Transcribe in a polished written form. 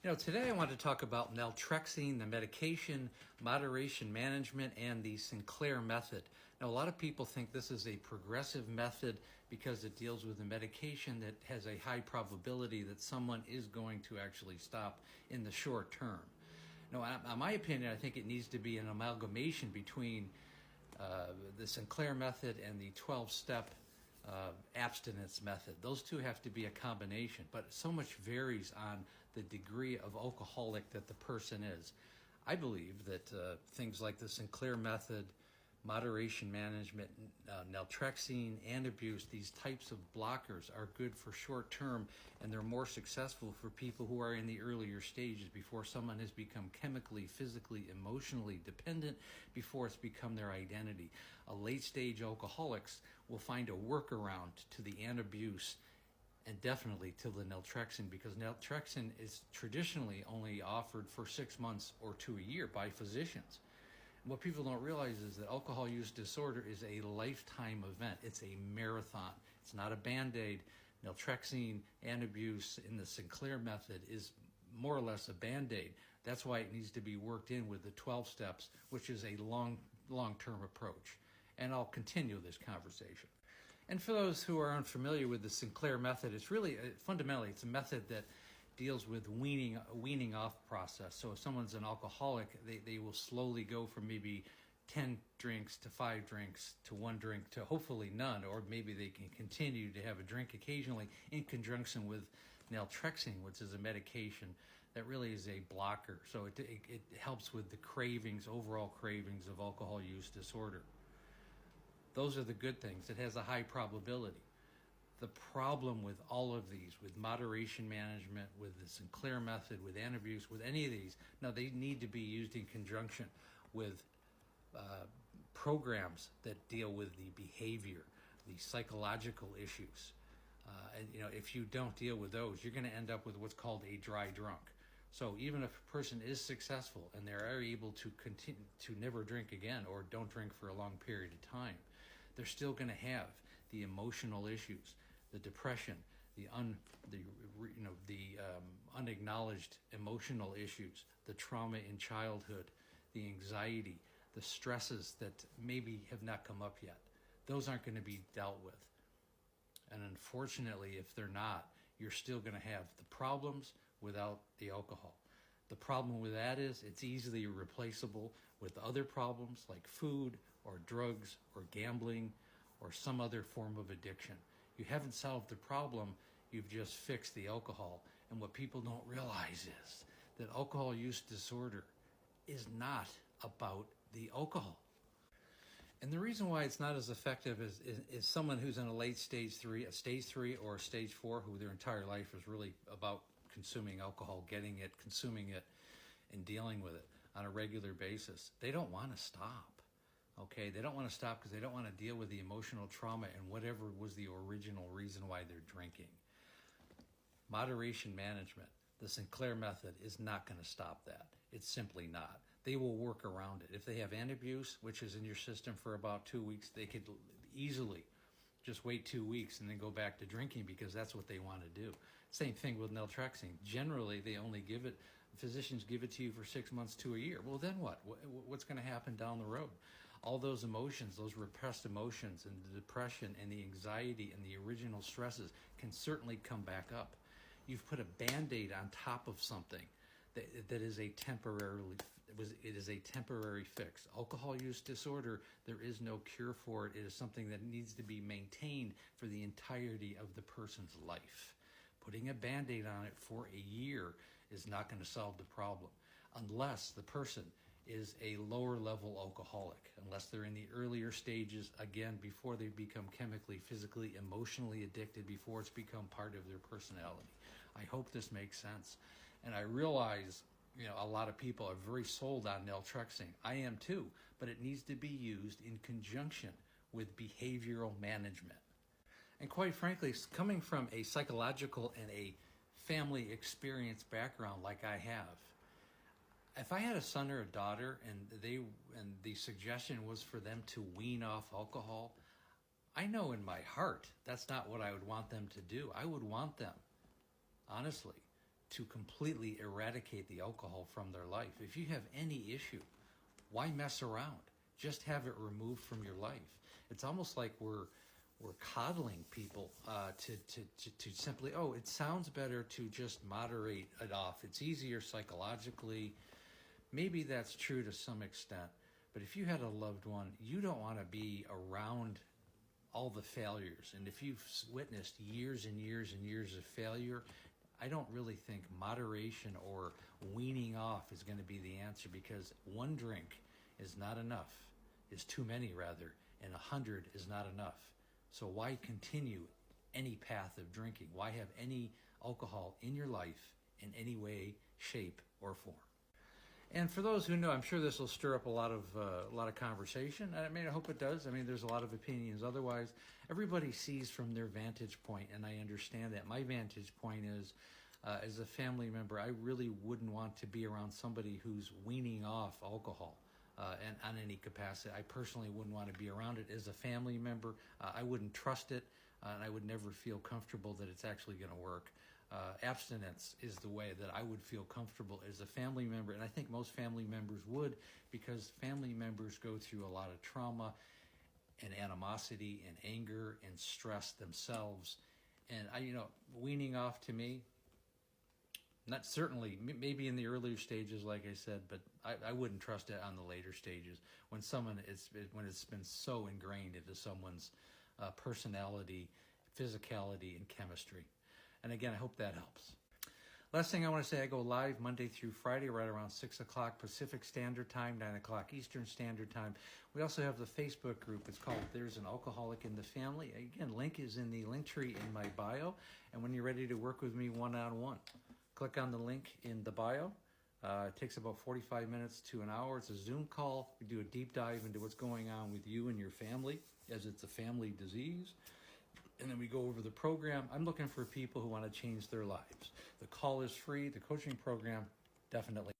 Today I want to talk about naltrexone, the medication, moderation management, and the Sinclair method. Now, a lot of people think this is a progressive method because it deals with a medication that has a high probability that someone is going to actually stop in the short term. No, in my opinion, I think it needs to be an amalgamation between the Sinclair method and the 12-step abstinence method. Those two have to be a combination, but so much varies on the degree of alcoholic that the person is. I believe that things like the Sinclair method, moderation management, naltrexone, and abuse, these types of blockers are good for short term, and they're more successful for people who are in the earlier stages before someone has become chemically, physically, emotionally dependent, before it's become their identity. A late stage alcoholics will find a workaround to the abuse and definitely to the naltrexone, because naltrexone is traditionally only offered for 6 months or to a year by physicians. What people don't realize is that alcohol use disorder is a lifetime event. It's a marathon. It's not a Band-Aid. Naltrexone and abuse in the Sinclair method is more or less a Band-Aid. That's why it needs to be worked in with the 12 steps, which is a long-term approach. And I'll continue this conversation. And for those who are unfamiliar with the Sinclair method, it's really, fundamentally, it's a method that deals with weaning off process. So if someone's an alcoholic, they will slowly go from maybe 10 drinks to 5 drinks to 1 drink to hopefully none, or maybe they can continue to have a drink occasionally in conjunction with naltrexone, which is a medication that really is a blocker. So it helps with the cravings, overall cravings of alcohol use disorder. Those are the good things. It has a high probability. The problem with all of these, with moderation management, with the Sinclair method, with abuse, with any of these, now they need to be used in conjunction with programs that deal with the behavior, the psychological issues. And if you don't deal with those, you're going to end up with what's called a dry drunk. So even if a person is successful and they're able to continue to never drink again or don't drink for a long period of time, they're still going to have the emotional issues, the depression, the unacknowledged emotional issues, the trauma in childhood, the anxiety, the stresses that maybe have not come up yet. Those aren't going to be dealt with. And unfortunately, if they're not, you're still going to have the problems without the alcohol. The problem with that is it's easily replaceable with other problems like food or drugs or gambling or some other form of addiction. You haven't solved the problem, you've just fixed the alcohol. And what people don't realize is that alcohol use disorder is not about the alcohol. And the reason why it's not as effective is someone who's in a late stage 3, a stage 3 or a stage 4, who their entire life is really about consuming alcohol, getting it, consuming it, and dealing with it on a regular basis. They don't want to stop. Okay, they don't want to stop because they don't want to deal with the emotional trauma and whatever was the original reason why they're drinking. Moderation management, the Sinclair method, is not going to stop that. It's simply not. They will work around it. If they have abuse, which is in your system for about 2 weeks, they could easily just wait 2 weeks and then go back to drinking because that's what they want to do. Same thing with naltrexone. Generally, they only give it, physicians give it to you for 6 months to a year. Well, then what? What's going to happen down the road? All those emotions, those repressed emotions and the depression and the anxiety and the original stresses can certainly come back up. You've put a Band-Aid on top of something that is a temporary fix. Alcohol use disorder, there is no cure for it. It is something that needs to be maintained for the entirety of the person's life. Putting a Band-Aid on it for a year is not going to solve the problem unless the person is a lower level alcoholic, unless they're in the earlier stages, again, before they become chemically, physically, emotionally addicted, before it's become part of their personality. I hope this makes sense. And I realize, a lot of people are very sold on naltrexone. I am too, but it needs to be used in conjunction with behavioral management. And quite frankly, coming from a psychological and a family experience background like I have, if I had a son or a daughter and the suggestion was for them to wean off alcohol, I know in my heart that's not what I would want them to do. I would want them, honestly, to completely eradicate the alcohol from their life. If you have any issue, why mess around? Just have it removed from your life. It's almost like we're coddling people to simply, oh, it sounds better to just moderate it off. It's easier psychologically. Maybe that's true to some extent. But if you had a loved one, you don't want to be around all the failures. And if you've witnessed years and years and years of failure, I don't really think moderation or weaning off is going to be the answer, because one drink is not enough, is too many rather, and 100 is not enough. So why continue any path of drinking? Why have any alcohol in your life in any way, shape, or form? And for those who know, I'm sure this will stir up a lot of conversation. I hope it does. There's a lot of opinions. Otherwise, everybody sees from their vantage point, and I understand that. My vantage point is, as a family member, I really wouldn't want to be around somebody who's weaning off alcohol and on any capacity. I personally wouldn't want to be around it as a family member. I wouldn't trust it, and I would never feel comfortable that it's actually going to work. Abstinence is the way that I would feel comfortable as a family member, and I think most family members would, because family members go through a lot of trauma and animosity and anger and stress themselves. And weaning off, to me, not certainly, maybe in the earlier stages, like I said, but I wouldn't trust it on the later stages when it's been so ingrained into someone's personality, physicality, and chemistry. And again, I hope that helps. Last thing I want to say, I go live Monday through Friday right around 6 o'clock Pacific Standard Time, 9 o'clock Eastern Standard Time. We also have the Facebook group. It's called There's an Alcoholic in the Family. Again, link is in the link tree in my bio. And when you're ready to work with me one-on-one, click on the link in the bio. It takes about 45 minutes to an hour. It's a Zoom call. We do a deep dive into what's going on with you and your family, as it's a family disease. And then we go over the program. I'm looking for people who want to change their lives. The call is free. The coaching program, definitely.